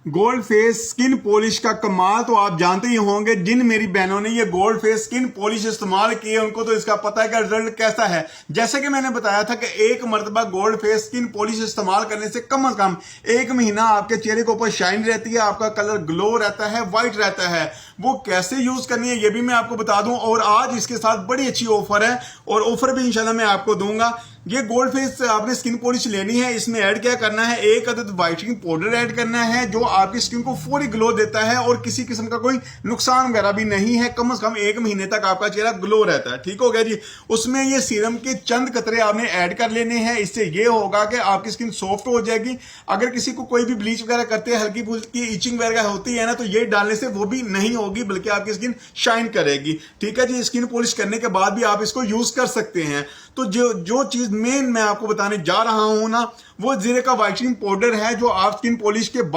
Gold face skin polish का कमाल तो आप जानते ही होंगे। जिन मेरी बहनों ने ये गोल्ड फेस स्किन पॉलिश इस्तेमाल की है उनको तो इसका पता है कि रिजल्ट कैसा है। जैसे कि मैंने बताया था कि एक मरतबा गोल्ड फेस स्किन पॉलिश इस्तेमाल करने से कम एक महीना आपके चेहरे के ऊपर शाइन रहती है, आपका कलर ग्लो रहता है, व्हाइट रहता है। वो कैसे यूज करनी है ये भी मैं आपको बता दूं, और आज इसके साथ बड़ी अच्छी ऑफर है और ऑफर भी इंशाल्लाह मैं आपको दूंगा। ये गोल्ड फेस आपने स्किन पॉलिश लेनी है, इसमें ऐड क्या करना है, एक अदद व्हाइटनिंग पाउडर ऐड करना है जो आपकी स्किन को फुली ग्लो देता है और किसी किस्म का कोई नुकसान वगैरह भी नहीं है। कम से कम एक महीने तक आपका चेहरा ग्लो रहता है। ठीक हो गया जी। उसमें ये सीरम के चंद कतरे आपने ऐड कर लेने हैं। इससे ये होगा कि आपकी स्किन सॉफ्ट हो जाएगी। अगर किसी को कोई भी ब्लीच वगैरह करते हैं, हल्की फुल्की इचिंग वगैरह होती है ना, तो ये डालने से वो भी नहीं होगी, बल्कि आपकी स्किन शाइन करेगी। ठीक है जी। स्किन पॉलिश करने के बाद भी आप इसको यूज कर सकते हैं। तो जो चीज मेन मैं आपको बताने जा रहा हूं ना, वो जीरे का व्हाइटनिंग पाउडर है जो आप स्किन पॉलिश के